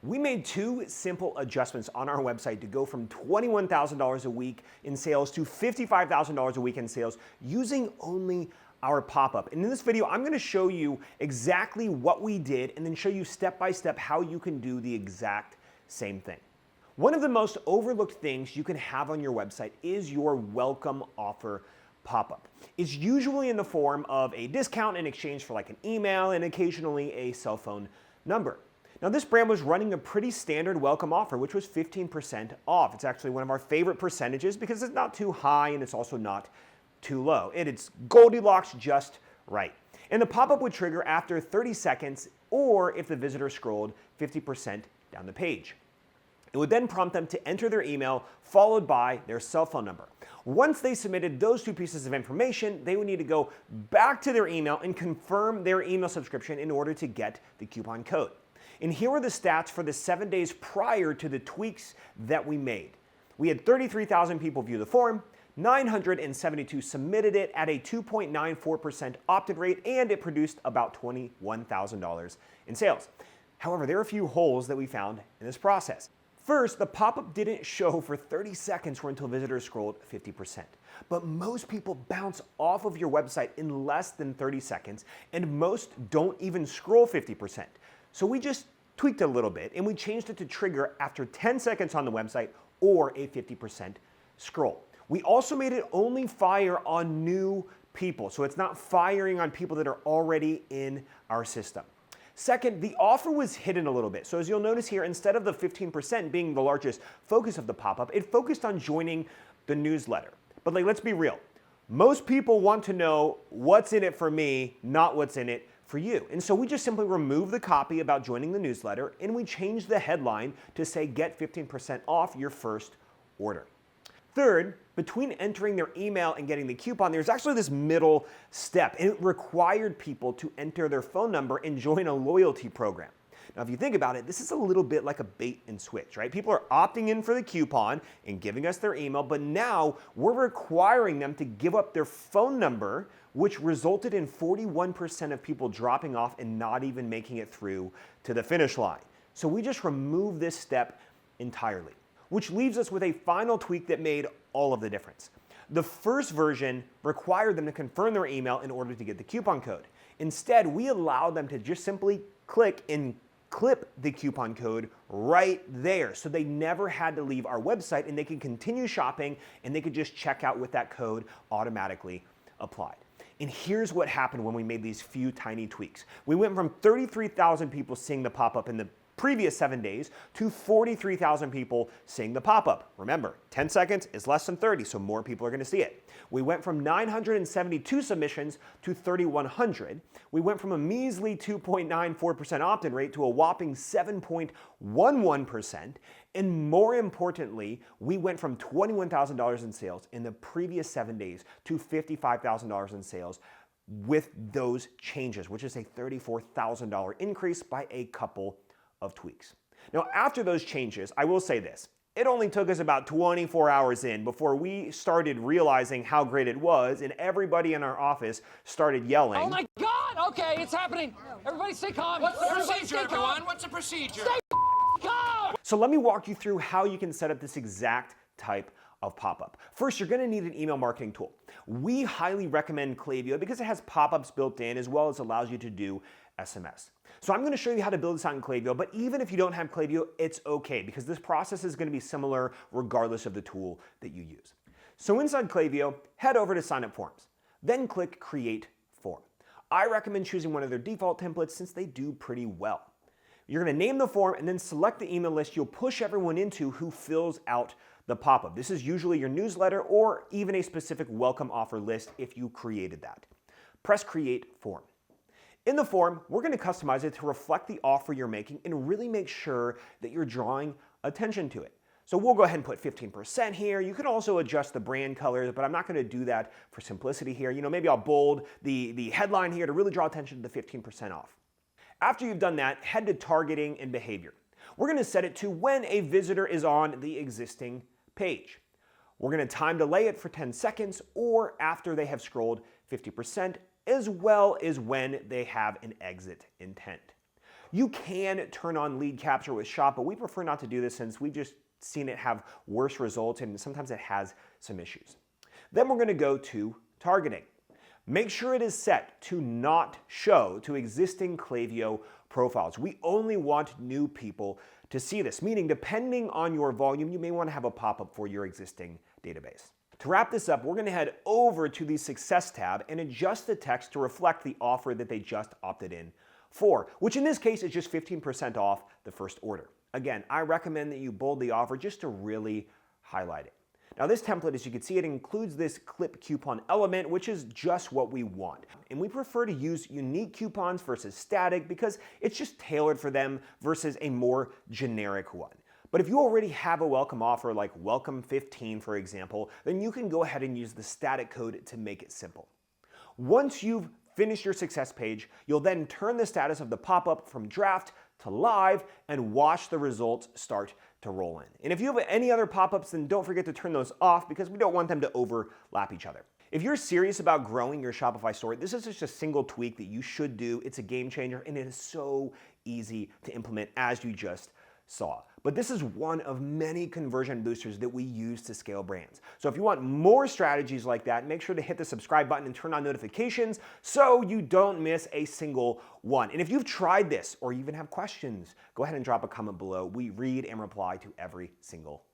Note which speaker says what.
Speaker 1: We made two simple adjustments on our website to go from $21,000 a week in sales to $55,000 a week in sales using only our pop-up. And in this video, I'm gonna show you exactly what we did and then show you step by step how you can do the exact same thing. One of the most overlooked things you can have on your website is your welcome offer pop-up. It's usually in the form of a discount in exchange for like an email and occasionally a cell phone number. Now this brand was running a pretty standard welcome offer, which was 15% off. It's actually one of our favorite percentages because it's not too high and it's also not too low. And it's Goldilocks just right. And the pop-up would trigger after 30 seconds or if the visitor scrolled 50% down the page. It would then prompt them to enter their email followed by their cell phone number. Once they submitted those two pieces of information, they would need to go back to their email and confirm their email subscription in order to get the coupon code. And here are the stats for the 7 days prior to the tweaks that we made. We had 33,000 people view the form, 972 submitted it at a 2.94% opt-in rate, and it produced about $21,000 in sales. However, there are a few holes that we found in this process. First, the pop-up didn't show for 30 seconds or until visitors scrolled 50%. But most people bounce off of your website in less than 30 seconds, and most don't even scroll 50%. So we just tweaked a little bit and we changed it to trigger after 10 seconds on the website or a 50% scroll. We also made it only fire on new people, so it's not firing on people that are already in our system. Second, the offer was hidden a little bit. So as you'll notice here, instead of the 15% being the largest focus of the pop-up, it focused on joining the newsletter. But let's be real. Most people want to know what's in it for me, not what's in it for you. And so we just simply removed the copy about joining the newsletter and we changed the headline to say get 15% off your first order. Third, between entering their email and getting the coupon, there's actually this middle step, and it required people to enter their phone number and join a loyalty program. Now, if you think about it, this is a little bit like a bait and switch, right? People are opting in for the coupon and giving us their email, but now we're requiring them to give up their phone number, which resulted in 41% of people dropping off and not even making it through to the finish line. So we just removed this step entirely, which leaves us with a final tweak that made all of the difference. The first version required them to confirm their email in order to get the coupon code. Instead, we allowed them to just simply click and clip the coupon code right there. So they never had to leave our website and they could continue shopping and they could just check out with that code automatically applied. And here's what happened when we made these few tiny tweaks. We went from 33,000 people seeing the pop-up in the previous 7 days to 43,000 people seeing the pop-up. Remember, 10 seconds is less than 30, so more people are going to see it. We went from 972 submissions to 3,100. We went from a measly 2.94% opt-in rate to a whopping 7.11%. And more importantly, we went from $21,000 in sales in the previous 7 days to $55,000 in sales with those changes, which is a $34,000 increase by a couple of tweaks. Now, after those changes, I will say this. It only took us about 24 hours in before we started realizing how great it was, and everybody in our office started yelling,
Speaker 2: "Oh my God, okay, it's happening. Everybody stay calm.
Speaker 3: What's the procedure, everyone? What's the procedure?
Speaker 2: Stay calm."
Speaker 1: So let me walk you through how you can set up this exact type of pop-up. First, you're gonna need an email marketing tool. We highly recommend Klaviyo because it has pop-ups built in as well as allows you to do SMS. So I'm gonna show you how to build this out in Klaviyo, but even if you don't have Klaviyo, it's okay because this process is gonna be similar regardless of the tool that you use. So inside Klaviyo, head over to Sign Up Forms, then click Create Form. I recommend choosing one of their default templates since they do pretty well. You're gonna name the form and then select the email list you'll push everyone into who fills out the pop-up. This is usually your newsletter or even a specific welcome offer list if you created that. Press Create Form. In the form, we're going to customize it to reflect the offer you're making and really make sure that you're drawing attention to it. So we'll go ahead and put 15% here. You can also adjust the brand colors, but I'm not going to do that for simplicity here. Maybe I'll bold the headline here to really draw attention to the 15% off. After you've done that, head to targeting and behavior. We're going to set it to when a visitor is on the existing page. We're going to time delay it for 10 seconds or after they have scrolled 50%, as well as when they have an exit intent. you can turn on lead capture with Shop, but we prefer not to do this since we've just seen it have worse results and sometimes it has some issues. Then we're going to go to targeting. Make sure it is set to not show to existing Klaviyo profiles. We only want new people to see this, meaning depending on your volume, you may want to have a pop-up for your existing database. To wrap this up, we're going to head over to the Success tab and adjust the text to reflect the offer that they just opted in for, which in this case is just 15% off the first order. Again, I recommend that you bold the offer just to really highlight it. Now this template, as you can see, it includes this clip coupon element, which is just what we want. And we prefer to use unique coupons versus static because it's just tailored for them versus a more generic one. But if you already have a welcome offer like Welcome 15, for example, then you can go ahead and use the static code to make it simple. Once you've finished your success page, you'll then turn the status of the pop-up from draft to live and watch the results start to roll in. And if you have any other pop-ups, then don't forget to turn those off because we don't want them to overlap each other. If you're serious about growing your Shopify store, this is just a single tweak that you should do. It's a game changer and it is so easy to implement as you just saw. But this is one of many conversion boosters that we use to scale brands. So if you want more strategies like that, make sure to hit the subscribe button and turn on notifications so you don't miss a single one. And if you've tried this or even have questions, go ahead and drop a comment below. We read and reply to every single